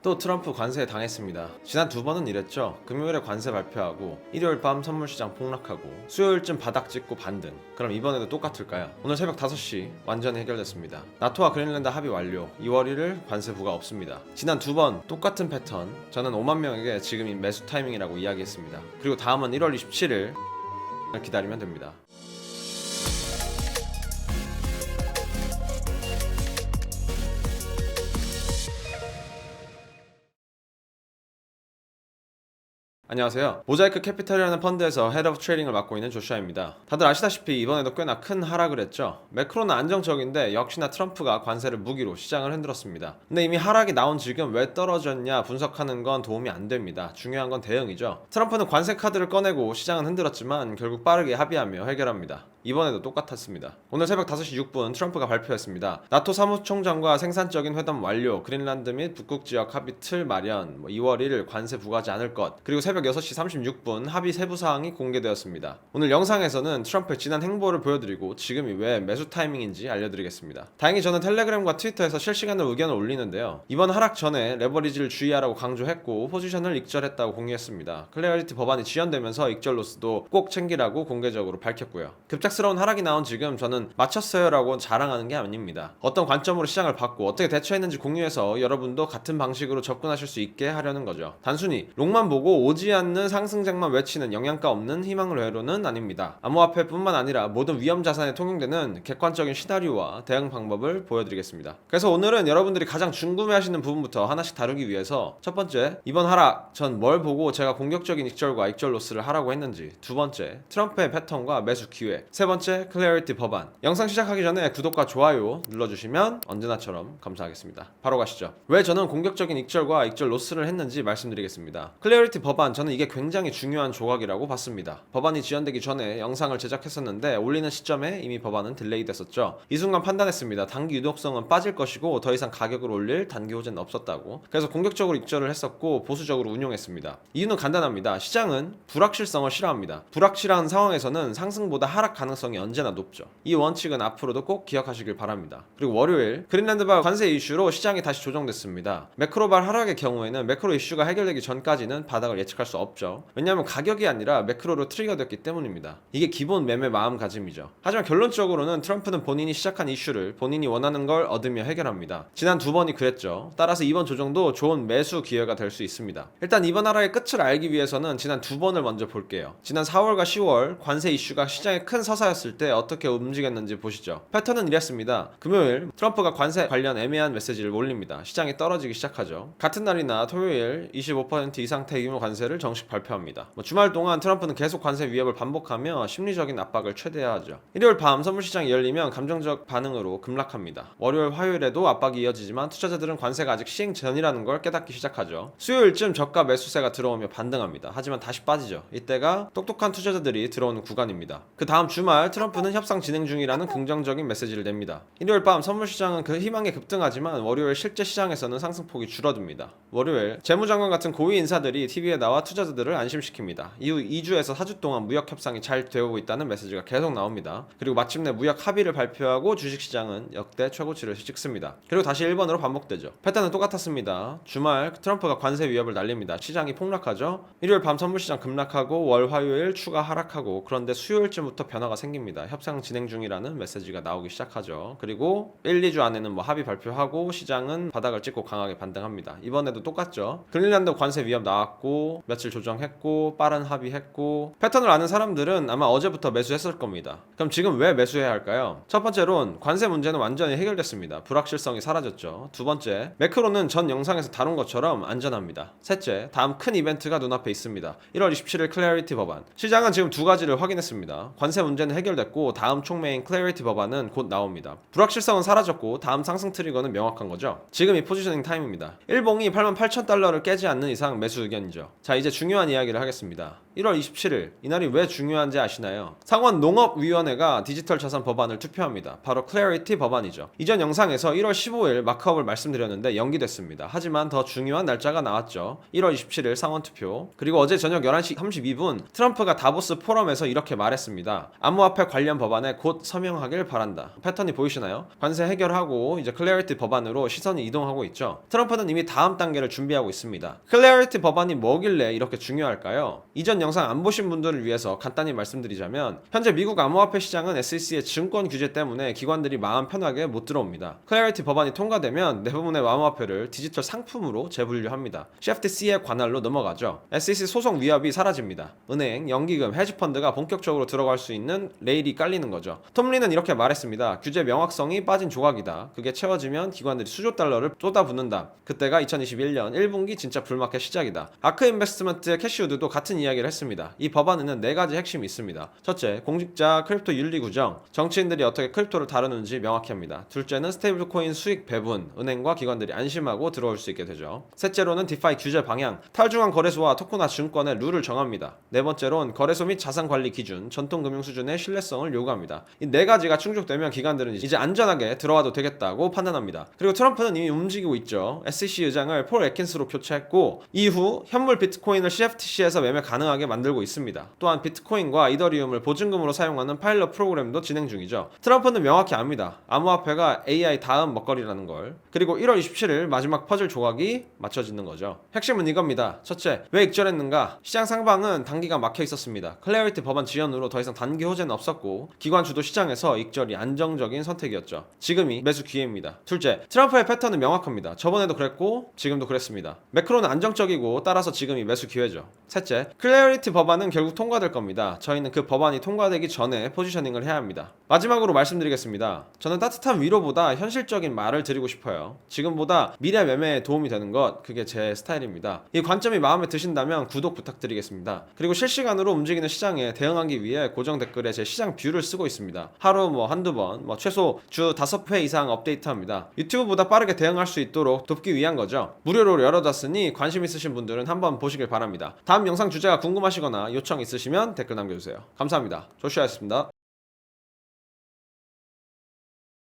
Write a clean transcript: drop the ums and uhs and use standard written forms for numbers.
또 트럼프 관세에 당했습니다. 지난 두 번은 이랬죠. 금요일에 관세 발표하고 일요일 밤 선물시장 폭락하고 수요일쯤 바닥 찍고 반등. 그럼 이번에도 똑같을까요? 오늘 새벽 5시 완전히 해결됐습니다. 나토와 그린란드 합의 완료. 2월 1일 관세 부과 없습니다. 지난 두 번 똑같은 패턴. 저는 5만 명에게 지금이 매수 타이밍이라고 이야기했습니다. 그리고 다음은 1월 27일 기다리면 됩니다. 안녕하세요. 모자이크 캐피탈이라는 펀드에서 헤드 오브 트레이딩을 맡고 있는 조슈아입니다. 다들 아시다시피 이번에도 꽤나 큰 하락을 했죠. 매크로는 안정적인데 역시나 트럼프가 관세를 무기로 시장을 흔들었습니다. 근데 이미 하락이 나온 지금 왜 떨어졌냐 분석하는 건 도움이 안 됩니다. 중요한 건 대응이죠. 트럼프는 관세 카드를 꺼내고 시장은 흔들었지만 결국 빠르게 합의하며 해결합니다. 이번에도 똑같았습니다. 오늘 새벽 5시 6분 트럼프가 발표했습니다. 나토 사무총장과 생산적인 회담 완료, 그린란드 및 북극 지역 합의 틀 마련, 2월 1일 관세 부과하지 않을 것, 그리고 새벽 6시 36분 합의 세부 사항이 공개되었습니다. 오늘 영상에서는 트럼프의 지난 행보를 보여드리고 지금이 왜 매수 타이밍인지 알려드리겠습니다. 다행히 저는 텔레그램과 트위터에서 실시간으로 의견을 올리는데요. 이번 하락 전에 레버리지를 주의하라고 강조했고 포지션을 익절했다고 공유했습니다. 클래리티 법안이 지연되면서 익절 로스도 꼭 챙기라고 공개적으로 밝혔고요. 급작스러운 하락이 나온 지금 저는 맞췄어요 라고 자랑하는 게 아닙니다. 어떤 관점으로 시장을 봤고 어떻게 대처했는지 공유해서 여러분도 같은 방식으로 접근하실 수 있게 하려는 거죠. 단순히 롱만 보고 오지 않는 상승장만 외치는 영양가 없는 희망을 외로는 아닙니다. 암호화폐뿐만 아니라 모든 위험 자산에 통용되는 객관적인 시나리오와 대응 방법을 보여드리겠습니다. 그래서 오늘은 여러분들이 가장 궁금해하시는 부분부터 하나씩 다루기 위해서 첫 번째, 이번 하락 전 뭘 보고 제가 공격적인 익절과 익절 로스를 하라고 했는지, 두 번째, 트럼프의 패턴과 매수 기회, 세 번째, 클래리티 법안. 영상 시작하기 전에 구독과 좋아요 눌러주시면 언제나처럼 감사하겠습니다. 바로 가시죠. 왜 저는 공격적인 익절과 익절 로스를 했는지 말씀드리겠습니다. 클래리티 법안, 저는 이게 굉장히 중요한 조각이라고 봤습니다. 법안이 지연되기 전에 영상을 제작했었는데 올리는 시점에 이미 법안은 딜레이 됐었죠. 이 순간 판단했습니다. 단기 유동성은 빠질 것이고 더 이상 가격을 올릴 단기 호재는 없었다고. 그래서 공격적으로 익절을 했었고 보수적으로 운용했습니다. 이유는 간단합니다. 시장은 불확실성을 싫어합니다. 불확실한 상황에서는 상승보다 하락 가능성이 언제나 높죠. 이 원칙은 앞으로도 꼭 기억하시길 바랍니다. 그리고 월요일 그린란드발 관세 이슈로 시장이 다시 조정됐습니다. 매크로발 하락의 경우에는 매크로 이슈가 해결되기 전까지는 바닥을 예측할 수 없죠. 왜냐하면 가격이 아니라 매크로로 트리거됐기 때문입니다. 이게 기본 매매 마음가짐이죠. 하지만 결론적으로는 트럼프는 본인이 시작한 이슈를 본인이 원하는 걸 얻으며 해결합니다. 지난 두 번이 그랬죠. 따라서 이번 조정도 좋은 매수 기회가 될 수 있습니다. 일단 이번 하락의 끝을 알기 위해서는 지난 두 번을 먼저 볼게요. 지난 4월과 10월 관세 이슈가 시장에 큰 서사였을 때 어떻게 움직였는지 보시죠. 패턴은 이랬습니다. 금요일 트럼프가 관세 관련 애매한 메시지를 올립니다. 시장이 떨어지기 시작하죠. 같은 날이나 토요일 25% 이상 대규모 관세를 정식 발표합니다. 주말 동안 트럼프는 계속 관세 위협을 반복하며 심리적인 압박을 최대화하죠. 일요일 밤 선물시장이 열리면 감정적 반응으로 급락합니다. 월요일 화요일에도 압박이 이어지지만 투자자들은 관세가 아직 시행 전이라는 걸 깨닫기 시작하죠. 수요일쯤 저가 매수세가 들어오며 반등합니다. 하지만 다시 빠지죠. 이때가 똑똑한 투자자들이 들어오는 구간입니다. 그 다음 주말 트럼프는 협상 진행 중이라는 긍정적인 메시지를 냅니다. 일요일 밤 선물시장은 그 희망에 급등하지만 월요일 실제 시장에서는 상승폭이 줄어듭니다. 월요일 재무장관 같은 고위 인사들이 TV에 나와 투자자들을 안심시킵니다. 이후 2주에서 4주 동안 무역 협상이 잘 되고 있다는 메시지가 계속 나옵니다. 그리고 마침내 무역 합의를 발표하고 주식시장은 역대 최고치를 찍습니다. 그리고 다시 1번으로 반복되죠. 패턴은 똑같았습니다. 주말 트럼프가 관세 위협을 날립니다. 시장이 폭락하죠. 일요일 밤 선물시장 급락하고 월 화요일 추가 하락하고, 그런데 수요일쯤부터 변화가 생깁니다. 협상 진행 중이라는 메시지가 나오기 시작하죠. 그리고 1, 2주 안에는 합의 발표하고 시장은 바닥을 찍고 강하게 반등합니다. 이번에도 똑같죠. 그린란드 관세 위협 나왔고 며칠 조정했고 빠른 합의했고. 패턴을 아는 사람들은 아마 어제부터 매수했을 겁니다. 그럼 지금 왜 매수해야 할까요? 첫 번째론 관세 문제는 완전히 해결됐습니다. 불확실성이 사라졌죠. 두 번째, 매크로는 전 영상에서 다룬 것처럼 안전합니다. 셋째, 다음 큰 이벤트가 눈앞에 있습니다. 1월 27일 클래리티 법안. 시장은 지금 두 가지를 확인했습니다. 관세 문제는 해결됐고 다음 촉매인 클래리티 법안은 곧 나옵니다. 불확실성은 사라졌고 다음 상승 트리거는 명확한 거죠. 지금 이 포지셔닝 타임입니다. 일봉이 88,000달러를 깨지 않는 이상 매수 의견이죠. 자, 이제 중요한 이야기를 하겠습니다. 1월 27일 이날이 왜 중요한지 아시나요? 상원 농업위원회가 디지털 자산 법안을 투표합니다. 바로 클래리티 법안이죠. 이전 영상에서 1월 15일 마크업을 말씀드렸는데 연기됐습니다. 하지만 더 중요한 날짜가 나왔죠. 1월 27일 상원 투표. 그리고 어제 저녁 11시 32분 트럼프가 다보스 포럼에서 이렇게 말했습니다. 암호화폐 관련 법안에 곧 서명하길 바란다. 패턴이 보이시나요? 관세 해결하고 이제 클래리티 법안으로 시선이 이동하고 있죠. 트럼프는 이미 다음 단계를 준비하고 있습니다. 클래리티 법안이 뭐길래 이렇게 중요할까요? 이전 영상 안 보신 분들을 위해서 간단히 말씀드리자면 현재 미국 암호화폐 시장은 SEC의 증권 규제 때문에 기관들이 마음 편하게 못 들어옵니다. 클래리티 법안이 통과되면 대부분의 암호화폐를 디지털 상품으로 재분류합니다. CFTC의 관할로 넘어가죠. SEC 소송 위협이 사라집니다. 은행, 연기금, 헤지펀드가 본격적으로 들어갈 수 있는 레일이 깔리는 거죠. 톰리는 이렇게 말했습니다. 규제 명확성이 빠진 조각이다. 그게 채워지면 기관들이 수조 달러를 쏟아붓는다. 그때가 2021년 1분기 진짜 불마켓 시작이다. 아크 인베스트먼트의 캐시우드도 같은 이야기를 했습니다. 이 법안에는 4가지 핵심이 있습니다. 첫째, 공직자 크립토 윤리 구정. 정치인들이 어떻게 크립토를 다루는지 명확히 합니다. 둘째는 스테이블 코인 수익 배분. 은행과 기관들이 안심하고 들어올 수 있게 되죠. 셋째로는 디파이 규제 방향. 탈중앙 거래소와 토크나 증권의 룰을 정합니다. 네 번째로는 거래소 및 자산 관리 기준, 전통 금융 수준의 신뢰성을 요구합니다. 이 4가지가 충족되면 기관들은 이제 안전하게 들어와도 되겠다고 판단합니다. 그리고 트럼프는 이미 움직이고 있죠. SEC 의장을 폴 애킨스로 교체했고 이후 현물 비트코인을 CFTC에서 매매 가능하게 만들고 있습니다. 또한 비트코인과 이더리움을 보증금으로 사용하는 파일럿 프로그램도 진행 중이죠. 트럼프는 명확히 압니다. 암호화폐가 AI 다음 먹거리라는 걸. 그리고 1월 27일 마지막 퍼즐 조각이 맞춰지는 거죠. 핵심은 이겁니다. 첫째, 왜 익절했는가? 시장 상방은 단기가 막혀 있었습니다. 클래리티 법안 지연으로 더 이상 단기 호재는 없었고 기관 주도 시장에서 익절이 안정적인 선택이었죠. 지금이 매수 기회입니다. 둘째, 트럼프의 패턴은 명확합니다. 저번에도 그랬고 지금도 그랬습니다. 매크로는 안정적이고 따라서 지금이 매수 기회죠. 셋째, 클래리티 법안은 결국 통과될 겁니다. 저희는 그 법안이 통과되기 전에 포지셔닝을 해야 합니다. 마지막으로 말씀드리겠습니다. 저는 따뜻한 위로보다 현실적인 말을 드리고 싶어요. 지금보다 미래 매매에 도움이 되는 것, 그게 제 스타일입니다. 이 관점이 마음에 드신다면 구독 부탁드리겠습니다. 그리고 실시간으로 움직이는 시장에 대응하기 위해 고정 댓글에 제 시장 뷰를 쓰고 있습니다. 하루 한두 번, 최소 주 5회 이상 업데이트합니다. 유튜브보다 빠르게 대응할 수 있도록 돕기 위한 거죠. 무료로 열어놨으니 관심 있으신 분들은 한번 보시길 바랍니다. 다음 영상 주제가 궁금하시거나 요청 있으시면 댓글 남겨주세요. 감사합니다. 조슈아였습니다.